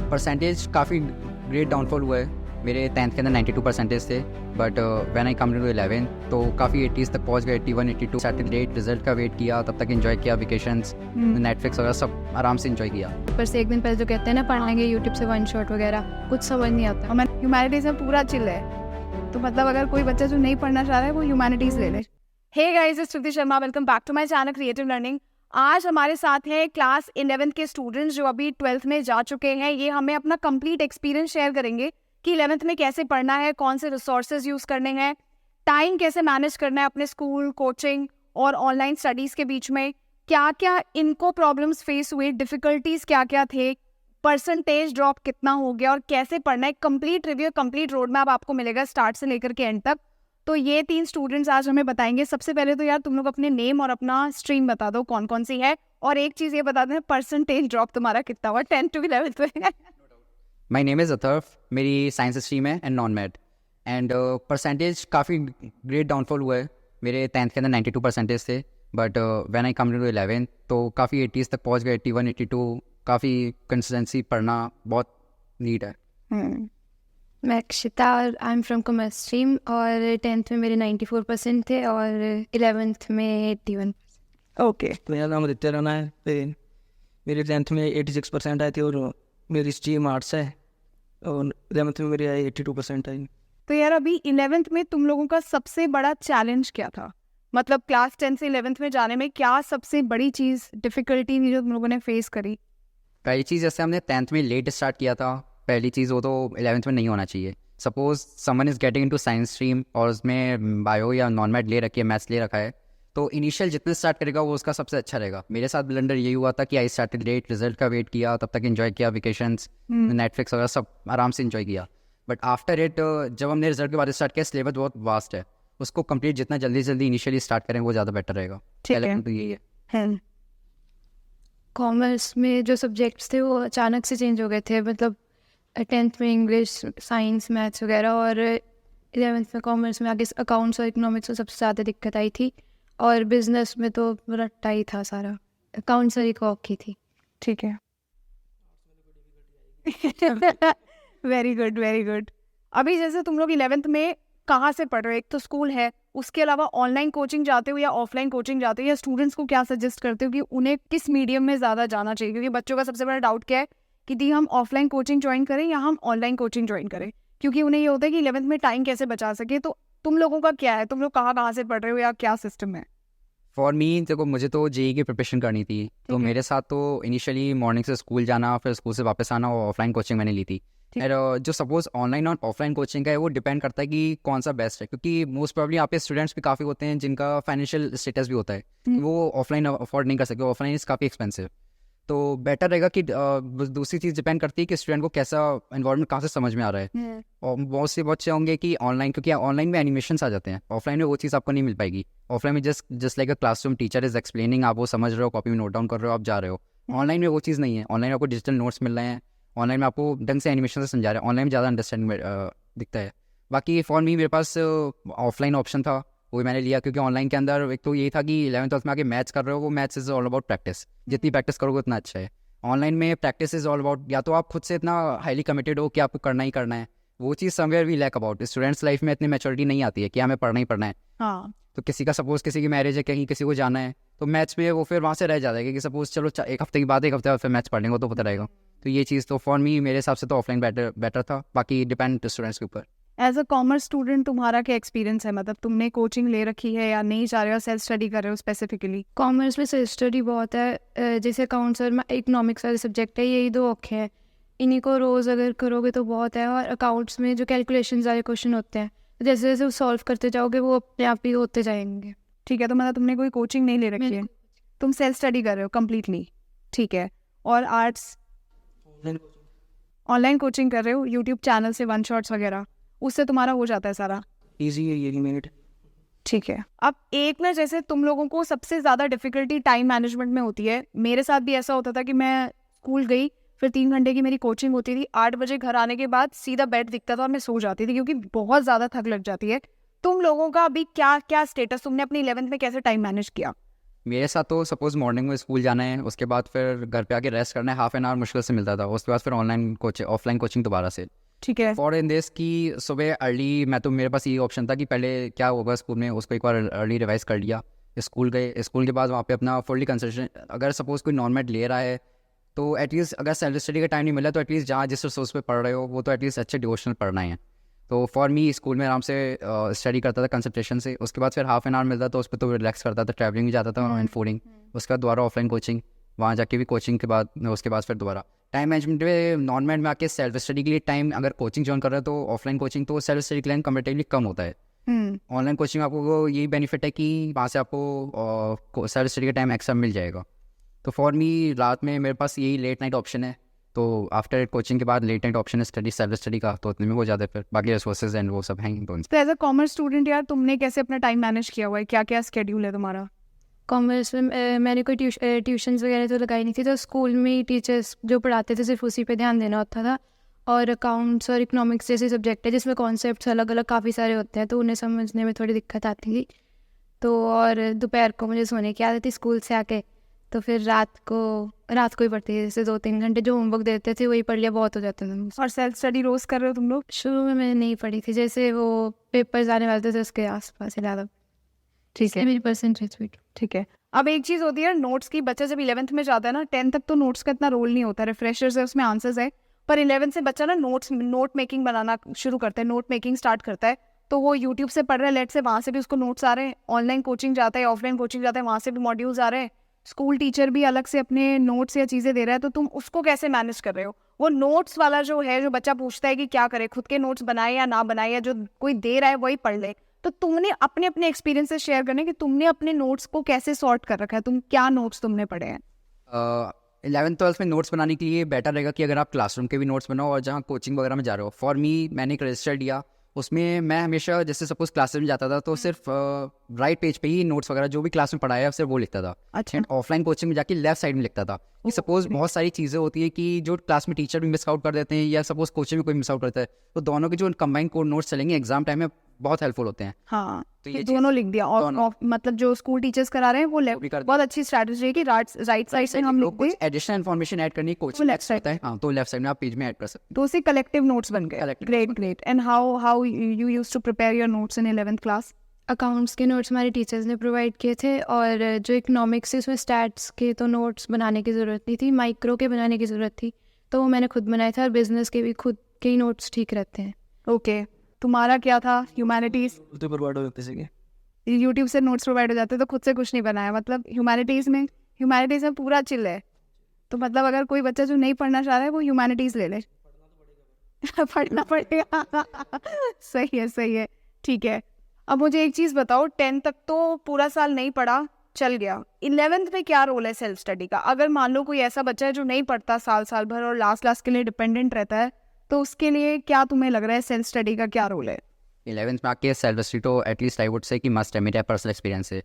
Percentage काफ़ी great downfall हुआ है। मेरे 10th के अंदर 92 परसेंटेज थे, but when I come to 11 तो काफ़ी 80s तक पहुंच गए, 81 82 सैटरडेट रिजल्ट का वेट किया, तब तक एंजॉय किया, वेकेशंस नेटफ्लिक्स वगैरह सब आराम से एंजॉय किया। पर से एक दिन पहले जो कहते हैं ना पढ़ाएंगे यूट्यूब से वन शॉट वगैरह, कुछ समझ नहीं आता। और ह्यूमैनिटीज़ में पूरा चिल है, तो मतलब अगर कोई बच्चा जो नहीं पढ़ना चाह रहा है वो ह्यूमैनिटीज़ ले ले। Hey guys, it's Shruti Sharma, welcome back to my channel creative learning. आज हमारे साथ हैं क्लास 11th के स्टूडेंट्स जो अभी 12th में जा चुके हैं। ये हमें अपना कंप्लीट एक्सपीरियंस शेयर करेंगे कि 11th में कैसे पढ़ना है, कौन से रिसोर्सेज यूज़ करने हैं, टाइम कैसे मैनेज करना है अपने स्कूल, कोचिंग और ऑनलाइन स्टडीज़ के बीच में, क्या क्या इनको प्रॉब्लम्स फेस हुए, डिफ़िकल्टीज़ क्या क्या थे, परसेंटेज ड्रॉप कितना हो गया और कैसे पढ़ना है। Complete review, complete road map आपको मिलेगा स्टार्ट से लेकर के एंड तक। तो ये 3 स्टूडेंट्स आज हमें बताएंगे। सबसे पहले तो यार तुम लोग अपने नेम और अपना स्ट्रीम बता दो कौन कौन सी है, और एक चीज़ ये बता दें, परसेंटेज ड्रॉप तुम्हारा कितना हुआ 10 to 11 में। माई नेम इज़ अथर्व, मेरी साइंस स्ट्रीम है and non math, and percentage काफ़ी ग्रेट डाउनफॉल हुआ है। मेरे 10th के अंदर 92 परसेंटेज थे, but when I come to 11 तो काफ़ी 80s तक पहुंच गए, 81 82, काफ़ी कंसिस्टेंसी पढ़ना बहुत नीड है। मैं अक्षिता और I am from commerce stream, और 10th में मेरे 94% थे और 11th में 81। ओके, मेरा नाम आदित्य राणा है। मेरे 10th में 86% आए थे और मेरी स्ट्रीम आर्ट्स है, और 11th में मेरी आई 82% आई। तो यार अभी 11th में तुम लोगों का सबसे बड़ा चैलेंज क्या था? मतलब क्लास 10 से 11th में जाने में क्या सबसे बड़ी चीज़, डिफ़िकल्टी थी जो तुम लोगों ने फेस करी? पहली चीज़, जैसे हमने 10th में लेट स्टार्ट किया था, पहली चीज़ वो तो 11th में नहीं होना चाहिए। Suppose someone is getting into science stream और उसमें बायो या नॉन मैथ ले रखी है, मैथ्स ले रखा है, तो इनिशियल जितने स्टार्ट करेगा वो उसका सबसे अच्छा रहेगा। मेरे साथ ब्लंडर यही हुआ था कि आई स्टार्टेड लेट, रिजल्ट का वेट किया, तब तक एंजॉय किया, वेकेशंस नेटफ्लिक्स वगैरह सब आराम से एंजॉय किया। बट आफ्टर इट जब हमने रिजल्ट के बाद स्टार्ट किया, सिलेबस बहुत वास्ट है, उसको कंप्लीट जितना जल्दी जल्दी इनिशियली स्टार्ट करें वो ज़्यादा बेटर रहेगा। ठीक है। तो यही है। कॉमर्स में जो सब्जेक्ट्स थे वो अचानक से चेंज हो गए थे, मतलब 10th में इंग्लिश, साइंस, मैथ्स वगैरह, और 11th में कॉमर्स में आगे अकाउंट्स और इकोनॉमिक्स में सबसे ज़्यादा दिक्कत आई थी, और बिजनेस में तो रट्टा ही था सारा, अकाउंट्स और इको की थी। ठीक है। Very good, very good. अभी जैसे तुम लोग 11th में कहाँ से पढ़ रहे हो? एक तो स्कूल है, उसके अलावा ऑनलाइन कोचिंग जाते हो या ऑफलाइन कोचिंग जाते हो, या स्टूडेंट्स को क्या सजेस्ट करते हो कि उन्हें किस मीडियम में ज़्यादा जाना चाहिए? क्योंकि बच्चों का सबसे बड़ा डाउट क्या है कि दी हम ऑफलाइन कोचिंग ज्वाइन करें या हम ऑनलाइन कोचिंग ज्वाइन करें, क्योंकि उन्हें ये होता है कि 11th में टाइम कैसे बचा सके। तो तुम लोगों का क्या है, तुम लोग कहाँ से पढ़ रहे हो या क्या सिस्टम है? फॉर मी, देखो मुझे तो जेई की प्रिपरेशन करनी थी, तो मेरे साथ तो इनिशियली मॉर्निंग से स्कूल जाना, फिर स्कूल से वापस आना, और ऑफलाइन कोचिंग मैंने ली थी। और जो सपोज ऑनलाइन और ऑफलाइन कोचिंग का है वो डिपेंड करता है कि कौन सा बेस्ट है, क्योंकि मोस्ट प्रॉब्ली यहाँ पे स्टूडेंट्स भी काफ़ी होते हैं जिनका फाइनेंशियल स्टेटस भी होता है, वो ऑफलाइन अफोर्ड नहीं कर सकते, ऑफलाइन इज़ काफ़ी एक्सपेंसिव। तो बेटर रहेगा कि दूसरी चीज़ डिपेंड करती है कि स्टूडेंट को कैसा एनवायरनमेंट कहाँ से समझ में आ रहा है। और बहुत से बच्चे होंगे कि ऑनलाइन, क्योंकि ऑनलाइन में एनिमेशंस आ जाते हैं, ऑफलाइन में वो चीज़ आपको नहीं मिल पाएगी। ऑफलाइन में just like a classroom teacher is explaining, आप वो समझ रहे हो, कॉपी में नोट डाउन कर रहे हो, आप जा रहे हो। ऑनलाइन में वो चीज़ नहीं है, ऑनलाइन आपको डिजिटल नोट्स मिल रहे हैं, ऑनलाइन में आपको ढंग से एनिमेशन से समझा रहे हैं, ऑनलाइन में ज़्यादा अंडरस्टैंडिंग दिखता है। बाकी फॉर मी मेरे पास ऑफलाइन ऑप्शन था, वो मैंने लिया, क्योंकि ऑनलाइन के अंदर एक तो ये था कि 11th 12th में आके मैथ्स कर रहे हो, वो maths is all about practice, जितनी प्रैक्टिस करोगे उतना अच्छा है। ऑनलाइन में प्रैक्टिस इज ऑल अबाउट, या तो आप खुद से इतना हाईली कमिटेड हो कि आपको करना ही करना है, वो चीज़ somewhere we lack about. Students life में इतनी मैच्योरिटी नहीं आती है कि हमें पढ़ना ही पढ़ना है। हाँ, तो किसी का सपोज किसी की मैरिज है, कहीं किसी को जाना है, तो मैथ्स में वो फिर वहाँ से रह जाता है कि सपोज चलो एक हफ्ते के बाद, एक हफ्ते बाद फिर मैथ्स पढ़ लेंगे तो पता रहेगा। तो ये चीज़ तो फॉर मी, मेरे हिसाब से तो ऑफलाइन बेटर था, बाकी डिपेंड स्टूडेंट्स के ऊपर। एज अ कॉमर्स स्टूडेंट तुम्हारा क्या एक्सपीरियंस है? मतलब तुमने कोचिंग ले रखी है या नहीं जा रहे हो, सेल्फ स्टडी कर रहे हो स्पेसिफिकली? कॉमर्स में सेल्फ स्टडी बहुत है, जैसे अकाउंट्स और इकोनॉमिक्स वाले सब्जेक्ट है, यही 2 औखे हैं, इन्हीं को रोज़ अगर करोगे तो बहुत है। और अकाउंट्स में जो कैलकुलेशंस वाले क्वेश्चन होते हैं, जैसे जैसे सॉल्व करते जाओगे वो अपने आप ही होते जाएंगे। ठीक है, तो मतलब तुमने कोई कोचिंग नहीं ले रखी है, तुम सेल्फ स्टडी कर रहे हो कम्प्लीटली? ठीक है। और आर्ट्स ऑनलाइन कोचिंग कर रहे हो, यूट्यूब चैनल से वन शॉट्स वगैरह, उससे तुम्हारा हो जाता है सारा? ईजी है ये मिनट। ठीक है। अब एक ना, जैसे तुम लोगों को सबसे ज़्यादा डिफ़िकल्टी टाइम मैनेजमेंट में होती है, मेरे साथ भी ऐसा होता था कि मैं स्कूल गई, फिर 3 घंटे की मेरी कोचिंग होती थी, 8 बजे घर आने के बाद सीधा बेड दिखता था और मैं सो जाती थी, क्योंकि बहुत ज़्यादा थक लग जाती है। तुम लोगों का अभी क्या क्या स्टेटस, तुमने अपनी 11th में कैसे टाइम मैनेज किया? मेरे साथ तो सपोज़ मॉर्निंग में स्कूल जाना है, उसके बाद फिर घर पे आके रेस्ट करना है, हाफ एन आवर मुश्किल से मिलता था, उसके बाद फिर ऑफलाइन कोचिंग दोबारा से। ठीक है। फॉर इन दिस कि सुबह अर्ली, मैं तो मेरे पास ये ऑप्शन था कि पहले क्या होगा स्कूल में, उसको एक बार अर्ली रिवाइज कर लिया, स्कूल गए, स्कूल के बाद वहाँ पे अपना फुल्ली कंसंट्रेशन, अगर सपोज़ कोई नॉन मैट ले रहा है तो एटलीस्ट अगर सेल्फ स्टडी का टाइम नहीं मिला तो एटलीस्ट जहाँ जिस रिसोर्स पे पढ़ रहे हो वो तो एटलीस्ट अच्छे डिवोशनल पढ़ना है। तो फॉर मी स्कूल में आराम से स्टडी करता था कंसंट्रेशन से, उसके बाद फिर हाफ एन आवर मिलता तो उस पर तो रिलैक्स करता था, ट्रैवलिंग भी जाता था एंड फूडिंग, उसके बाद दोबारा ऑफलाइन कोचिंग, वहाँ जाके भी कोचिंग के बाद उसके बाद फिर दोबारा टाइम मैनेजमेंट में नॉन मैट में आके सेल्फ स्टडी के लिए टाइम, अगर कोचिंग ज्वाइन कर रहे हो तो ऑफलाइन कोचिंग तो सेल्फ स्टडी के लिए कंपेरेटिवली कम होता है। ऑनलाइन कोचिंग में आपको यही बेनिफिट है कि वहाँ से आपको सेल्फ स्टडी का टाइम एक्स्ट्रा मिल जाएगा। तो फॉर मी रात में मेरे पास यही लेट नाइट ऑप्शन है, तो आफ्टर कोचिंग के बाद लेट नाइट ऑप्शन है स्टडी सेल्फ स्टडी का, तो उतने में हो जाता है, फिर बाकी रिसोर्सेज एंड वो सब हैं तो तो एज अ कॉमर्स स्टूडेंट यार तुमने कैसे अपना टाइम मैनेज किया हुआ है, क्या क्या स्केड्यूल है तुम्हारा? कॉमर्स में मैंने कोई ट्यूशन्स वगैरह तो लगाई नहीं थी, तो स्कूल में टीचर्स जो पढ़ाते थे सिर्फ उसी पे ध्यान देना होता था। और अकाउंट्स और इकोनॉमिक्स जैसे सब्जेक्ट है जिसमें कॉन्सेप्ट्स अलग अलग काफ़ी सारे होते हैं, तो उन्हें समझने में थोड़ी दिक्कत आती थी। तो और दोपहर को मुझे सोने की आदत थी स्कूल से आके, तो फिर रात को ही पढ़ती थी, जैसे 2-3 घंटे जो होमवर्क देते थे वही पढ़ लिया, बहुत हो जाता था मुझसे। और सेल्फ स्टडी रोज कर रहे हो तुम लोग? शुरू में मैंने नहीं पढ़ी थी, जैसे वो पेपर्स आने वाले थे उसके आसपास ज़्यादा। ठीक है, मेरी परसेंटेज भी ठीक है। अब एक चीज़ होती है नोट्स की, बच्चा जब 11th में जाता है ना, 10th तक तो नोट्स का इतना रोल नहीं होता, रिफ्रेशर्स है उसमें आंसर्स है, पर 11th से बच्चा ना नोट मेकिंग बनाना शुरू करता है, नोट मेकिंग स्टार्ट करता है। तो वो यूट्यूब से पढ़ रहा है, लेट से वहाँ से भी उसको नोट्स आ रहे हैं, ऑनलाइन कोचिंग जाता है, ऑफलाइन कोचिंग जाता है, वहाँ से भी मॉड्यूल्स आ रहे हैं, स्कूल टीचर भी अलग से अपने नोट्स या चीज़ें दे रहा है, तो तुम उसको कैसे मैनेज कर रहे हो? वो नोट्स वाला जो है, जो बच्चा पूछता है कि क्या करे, खुद के नोट्स बनाए या ना बनाए, या जो कोई दे रहा है वही पढ़ ले, तो तुमने अपने अपने एक्सपीरियंसेस शेयर करने कि तुमने अपने नोट्स को कैसे सॉर्ट कर रखा है, तुम क्या नोट्स तुमने पढ़े हैं? 11th-12th में नोट्स बनाने के लिए बेटर रहेगा कि अगर आप क्लासरूम के भी नोट्स बनाओ और जहाँ कोचिंग वगैरह में जा रहे हो। फॉर मी मैंने एक रजिस्टर लिया, उसमें मैं हमेशा जैसे सपोज क्लास में जाता था तो सिर्फ राइट पेज पे ही नोट्स वगैरह जो भी क्लास में पढ़ाया सिर्फ वो लिखता था। अच्छा। एंड ऑफलाइन कोचिंग में जाके लेफ्ट साइड में लिखता था कि सपोज बहुत सारी चीज़ें होती है कि जो क्लास में टीचर भी मिस आउट कर देते हैं या सपोज कोचिंग में कोई मिस आउट करता है, तो दोनों के जो कंबाइंड कोड नोट्स चलेंगे एग्जाम टाइम में बहुत हेल्पफुल होते हैं। हाँ, तो ये ये दोनों लिख दिया, और दोनों। मतलब जो स्कूल टीचर्स करा रहे हैं वो भी कर दिया। बहुत अच्छी स्ट्रैटेजी है कि राइट साइड से हम लिख कुछ दें, एडिशनल इन्फॉर्मेशन ऐड करनी वो कोचिंग left side होता है, हाँ तो लेफ्ट साइड में आप पेज में ऐड कर सकते तो उसे कलेक्टिव नोट्स बन गए। Collective great great. And how you used to prepare your notes in 11th class? Accounts के नोट्स हमारे टीचर्स ने प्रोवाइड किए थे, और जो इकोनॉमिक्स है उसमें स्टैट्स के तो नोट्स बनाने की ज़रूरत नहीं थी, माइक्रो के बनाने की ज़रूरत थी, तो वो मैंने खुद बनाए थे। और बिजनेस के भी खुद के ही नोट्स ठीक रहते हैं। ओके, तुम्हारा क्या था? ह्यूमैनिटीज़ तो प्रोवाइड हो जाते थे, यूट्यूब से नोट्स प्रोवाइड हो जाते, तो खुद से कुछ नहीं बनाया। मतलब ह्यूमैनिटीज़ में पूरा चिल है, तो मतलब अगर कोई बच्चा जो नहीं पढ़ना चाह रहा है वो ह्यूमैनिटीज़ ले ले। पढ़ना पड़ेगा। सही है, ठीक है। अब मुझे एक चीज़ बताओ, 10th तक तो पूरा साल नहीं पढ़ा, चल गया, 11th में क्या रोल है सेल्फ स्टडी का? अगर मान लो कोई ऐसा बच्चा है जो नहीं पढ़ता साल भर और लास्ट के लिए डिपेंडेंट रहता है, तो उसके लिए क्या तुम्हें लग रहा है सेल्फ स्टडी का क्या रोल है? 11th में आके सेल्फ स्टडी तो एटलीस्ट आई वुड से कि मस्ट है, मेरा पर्सनल एक्सपीरियंस है।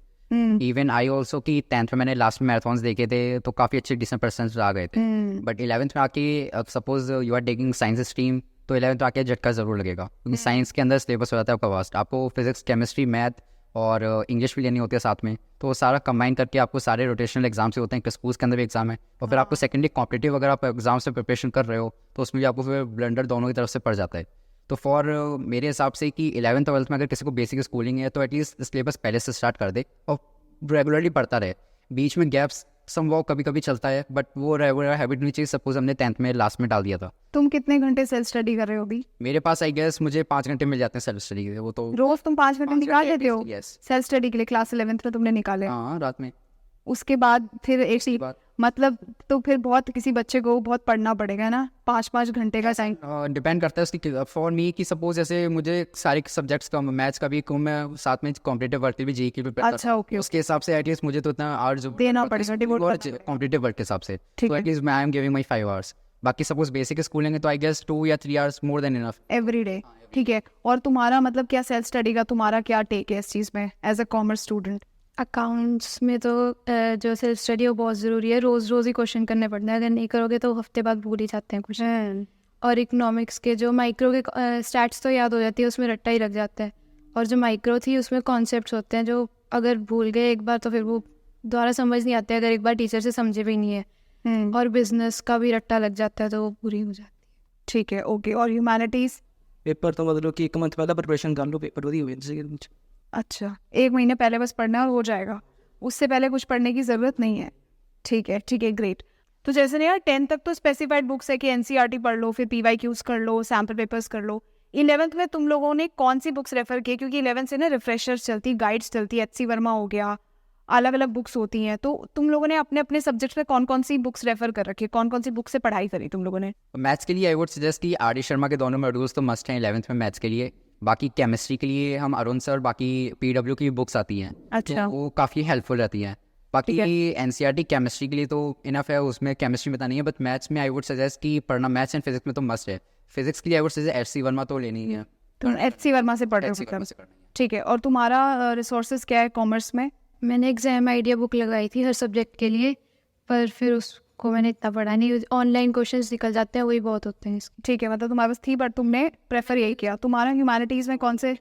इवन आई ऑल्सो कि 10th में मैंने लास्ट में मैराथन्स देखे थे तो काफ़ी अच्छे डिसेंट परसेंट आ गए थे, बट 11th में आके suppose you are taking science stream तो 11th में आके झटका ज़रूर लगेगा, क्योंकि साइंस के अंदर सिलेबस हो जाता है आपका वास्ट, आपको फिजिक्स केमिस्ट्री मैथ और इंग्लिश भी लेनी होती है साथ में, तो वो सारा कंबाइन करके आपको सारे रोटेशनल एग्जाम से होते हैं, स्कूल्स के अंदर भी एग्जाम है, और फिर आपको सेकेंडली कॉम्पिटिटिव अगर आप एग्जाम से प्रिपरेशन कर रहे हो तो उसमें भी आपको फिर ब्लेंडर दोनों की तरफ से पड़ जाता है। तो फॉर मेरे हिसाब से कि 11th-12th में अगर किसी को बेसिक स्कूलिंग है तो एटलीस्ट सिलेबस पहले से स्टार्ट कर दे और रेगुलरली पढ़ता रहे, बीच में गैप्स समवाउ कभी कभी चलता है, बट वो रेगुलर हैबिट नहीं चाहिए। सपोज हमने 10th में लास्ट में डाल दिया था। तुम कितने घंटे सेल्फ स्टडी कर रहे हो अभी? मेरे पास आई गेस मुझे 5 घंटे मिल जाते हैं सेल्फ स्टडी के, वो तो रोज तुम 5 घंटे निकाल लेते हो यस। सेल्फ स्टडी के लिए? क्लास 11th में तुमने निकाले, हाँ रात में। उसके बाद फिर एक बाद मतलब तो फिर बहुत किसी बच्चे को बहुत पढ़ना पड़ेगा ना, 5 घंटे का टाइम। डिपेंड करता है उसकी। फॉर मी कि सपोज जैसे मुझे सारे सब्जेक्ट्स का मैथ्स का भी मैं साथ में कॉम्पिटिटिव वर्क भी जेईई की भी prepare अच्छा, ओके, उसके हिसाब से एटलीस्ट मुझे तो इतना आवर्स देना पड़ेगा, devote करना कॉम्पिटिटिव वर्क के हिसाब से, ठीक तो है। At least I am giving my 5 hours. बाकी सपोज बेसिक स्कूलिंग है तो आई गेस 2 या 3 hours more than enough every day, ठीक है। और तुम्हारा मतलब क्या सेल्फ स्टडी का तुम्हारा क्या टेक है इस चीज़ में as a commerce student? Accounts में तो जो सेल्फ स्टडी है वो बहुत ज़रूरी है, रोज़ ही क्वेश्चन करने पड़ते हैं, अगर नहीं करोगे तो हफ्ते बाद भूल ही जाते हैं क्वेश्चन। और इकोनॉमिक्स के जो माइक्रो के स्टैट्स तो याद हो जाती है, उसमें रट्टा ही रख जाता है, और जो माइक्रो थी उसमें कॉन्सेप्ट्स होते हैं जो अगर भूल गए एक बार तो फिर वो दोबारा समझ नहीं आते अगर एक बार टीचर से समझे भी नहीं है। और बिजनेस का भी रट्टा लग जाता है तो वो पूरी हो जाती है। ठीक है, ओके। और ह्यूमैनिटीज़? पेपर तो मतलब कि 1 मंथ पहले प्रिपरेशन कर लो, पेपर वही हुए जैसे कि कुछ। अच्छा, 1 महीने पहले बस पढ़ना है और हो जाएगा, उससे पहले कुछ पढ़ने की ज़रूरत नहीं है। ठीक है, ग्रेट। तो जैसे ना यार 10th तक तो स्पेसिफाइड बुक्स है कि एनसीईआरटी पढ़ लो, फिर पीवाईक्यूज कर लो, सैम्पल पेपर्स कर लो। 11th में तुम लोगों ने कौन सी बुक्स रेफर की? क्योंकि 11th से ना रिफ्रेशर्स चलती, गाइड्स चलती है, एच.सी. वर्मा हो गया, अलग अलग बुक्स होती हैं। तो तुम लोगों ने अपने अपने सब्जेक्ट में कौन कौन सी बुक्स रेफर कर रखी है? कौन कौन सी बुक से पढ़ाई करी तुम लोगों ने? मैथ्स के लिए आई वुड सजेस्ट कि आर डी शर्मा के दोनों मॉड्यूल्स तो मस्ट हैं 11th में मैथ्स के लिए। बाकी केमिस्ट्री के लिए हम अरुण सर, बाकी पीडब्ल्यू की बुक्स आती हैं, अच्छा, वो काफ़ी हेल्पफुल रहती हैं। बाकी एनसीईआरटी केमिस्ट्री के लिए तो इनफ है, उसमें केमिस्ट्री बतानी है। बट मैथ्स में आई वुड सजेस्ट कि पढ़ना मैथ्स एंड फिजिक्स में तो मस्ट है। फिजिक्स के लिए आई वुड सजेस्ट एच.सी. वर्मा तो लेनी ही है। तुम एच.सी. वर्मा से पढ़ रहे HC हो? वर्मा से करनी है। ठीक है। और तुम्हारा रिसोर्सेज क्या है कॉमर्स में? मैंने एग्जाम आइडिया बुक लगाई थी हर सब्जेक्ट के लिए, पर फिर उसको मैंने इतना पढ़ा नहीं। ऑनलाइन क्वेश्चंस निकल जाते हैं, वही बहुत होते हैं इसके। ठीक है, मतलब तुम्हारे पास थी बट तुमने प्रेफर यही किया। तुम्हारा ह्यूमैनिटीज़ में कौन से?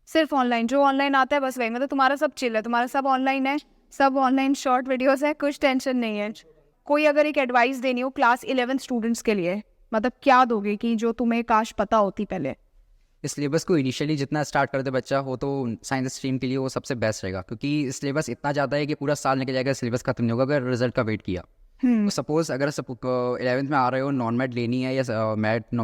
सिर्फ ऑनलाइन, जो ऑनलाइन आता है बस वही, मतलब तुम्हारा सब चिल है, तुम्हारा सब ऑनलाइन है, सब ऑनलाइन शॉर्ट वीडियोस है, कुछ टेंशन नहीं है। कोई अगर एक एडवाइस देनी हो क्लास 11 स्टूडेंट्स के लिए, मतलब क्या दोगे कि जो तुम्हें काश पता होती पहले? इस सिलेबस को इनिशियली जितना स्टार्ट कर दे बच्चा हो तो साइंस स्ट्रीम के लिए वो सबसे बेस्ट रहेगा, क्योंकि सिलेबस इतना ज़्यादा है कि पूरा साल निकल जाएगा, सिलेबस खत्म नहीं होगा अगर रिजल्ट का वेट किया। तो सपोज अगर 11th में आ रहे हो, नॉन मेड लेनी है या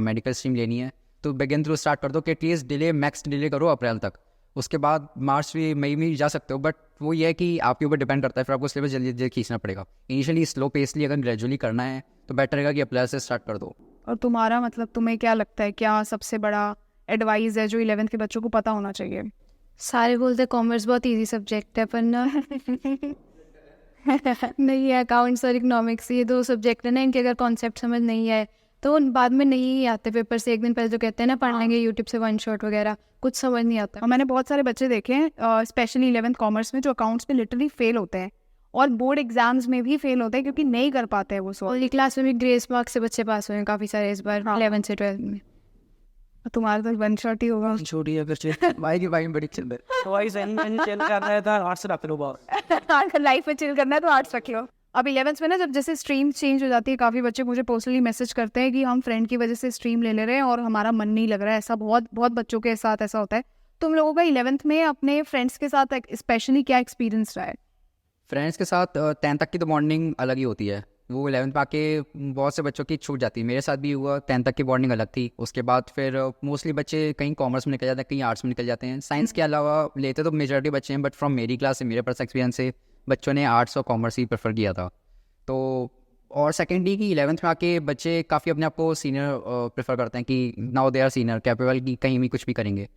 मेडिकल स्ट्रीम लेनी है, तो बिगिन थ्रू स्टार्ट कर दो कि एटलीस्ट डिले मैक्स डिले करो अप्रैल तक। उसके बाद मार्च भी मई में जा सकते हो, बट वो ये है कि आपके ऊपर डिपेंड करता है, फिर आपको सिलेबस जल्दी जल्दी खींचना पड़ेगा। इनिशियली स्लो पेसली अगर ग्रेजुअली करना है तो बेटर रहेगा कि अप्रैल से स्टार्ट कर दो। और तुम्हारा मतलब तुम्हें क्या लगता है, क्या सबसे बड़ा एडवाइस है जो 11th के बच्चों को पता होना चाहिए? सारे बोलते कॉमर्स बहुत इजी सब्जेक्ट है, पर ना नहीं है। अकाउंट्स और इकोनॉमिक्स, ये 2 सब्जेक्ट है ना, इनके अगर कॉन्सेप्ट समझ नहीं आए तो उन बाद में नहीं आते पेपर से। एक दिन पहले जो कहते हैं ना पढ़ लेंगे यूट्यूब से 1 शॉट वगैरह, कुछ समझ नहीं आता। और मैंने बहुत सारे बच्चे देखे हैं स्पेशली 11th कॉमर्स में जो अकाउंट्स में लिटरली फेल होते हैं और बोर्ड एग्जाम्स में भी फेल होते हैं क्योंकि नहीं कर पाते हैं वो सॉल्व। और क्लास में भी ग्रेस मार्क्स से बच्चे पास हुए हैं काफ़ी सारे इस बार 11th से 12th में। तुम्हारा तो 1 शॉट ही होगा। छोटी अगर चल भाई की भाई बड़ी चल तो भाई सही में चल कर रहा था, आर्ट्स रख लो बाहर। अगर लाइफ में चिल करना है तो आर्ट्स रख लो। अब 11th में ना जब जैसे स्ट्रीम चेंज हो जाती है, काफ़ी बच्चे मुझे पर्सनली मैसेज करते हैं कि हम फ्रेंड की वजह से स्ट्रीम ले रहे हैं और हमारा मन नहीं लग रहा है। ऐसा बहुत बहुत बच्चों के साथ ऐसा होता है। तुम लोगों का 11th में अपने फ्रेंड्स के साथ स्पेशली क्या एक्सपीरियंस रहा है? फ्रेंड्स के साथ 10th तक की तो बॉन्डिंग अलग ही होती है, वो 11th में आके बहुत से बच्चों की छूट जाती है। मेरे साथ भी हुआ, 10th तक की बॉन्डिंग अलग थी। उसके बाद फिर मोस्टली बच्चे कहीं कॉमर्स में निकल जाते हैं, कहीं आर्ट्स में निकल जाते हैं। साइंस के अलावा लेते तो मेजॉरिटी बच्चे हैं, बट फ्रॉम मेरी क्लास से, मेरे पर्सनल एक्सपीरियंस से बच्चों ने आर्ट्स और कॉमर्स ही प्रेफर किया था। तो और सेकेंडली कि 11th में आके बच्चे काफ़ी अपने आप को सीनियर प्रेफर करते हैं कि now they are senior capable, कि कहीं भी कुछ भी करेंगे।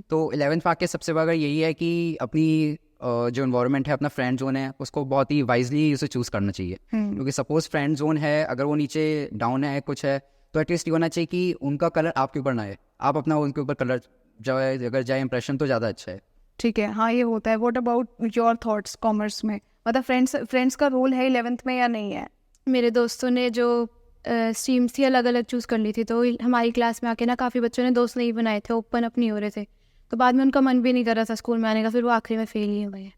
तो 11th में आके सबसे बड़ा यही है कि अपनी जो इन्वायरमेंट है, अपना फ्रेंड जोन है, उसको बहुत ही वाइजली उसे चूज़ करना चाहिए। क्योंकि सपोज फ्रेंड जोन है, अगर वो नीचे डाउन है कुछ है, तो एटलीस्ट ये होना चाहिए कि उनका कलर आपके ऊपर ना है, आप अपना उनके ऊपर कलर जाए, अगर जाए इंप्रेशन तो ज़्यादा अच्छा है। ठीक है, हाँ ये होता है। What about your thoughts commerce में, मतलब फ्रेंड्स का रोल है 11th में या नहीं है? मेरे दोस्तों ने जो स्ट्रीम्स थी अलग अलग चूज़ कर ली थी, तो हमारी क्लास में आके ना काफ़ी बच्चों ने दोस्त नहीं बनाए थे, ओपन अप नहीं हो रहे थे, तो बाद में उनका मन भी नहीं कर रहा था स्कूल में आने का, फिर वो आखिरी में फेल ही हो गए।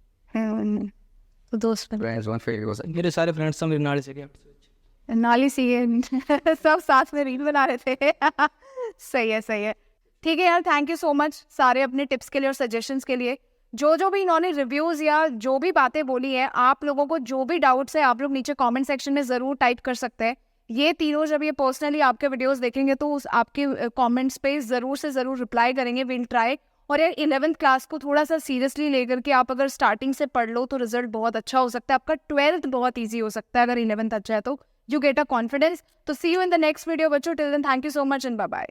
तो दोस्त बन फ्रेंड जोन फेल हो सकता है। मेरे सारे फ्रेंड्स सब नाले से गए। नाली सी है सब साथ में रील बना रहे थे। सही है। ठीक है यार, थैंक यू सो मच सारे अपने टिप्स के लिए और सजेशंस के लिए। जो भी इन्होंने रिव्यूज या जो भी बातें बोली है, आप लोगों को जो भी डाउट्स है आप लोग नीचे कमेंट सेक्शन में ज़रूर टाइप कर सकते हैं। ये तीनों जब ये पर्सनली आपके वीडियोस देखेंगे तो उस आपके कमेंट्स पे ज़रूर से ज़रूर रिप्लाई करेंगे, विल ट्राई। और यार 11th क्लास को थोड़ा सा सीरियसली लेकर के आप अगर स्टार्टिंग से पढ़ लो तो रिजल्ट बहुत अच्छा हो सकता है, आपका 12th बहुत ईजी हो सकता है अगर 11th अच्छा है तो। You get a confidence. तो see you in the next video बच्चों, till then thank you so much and bye bye.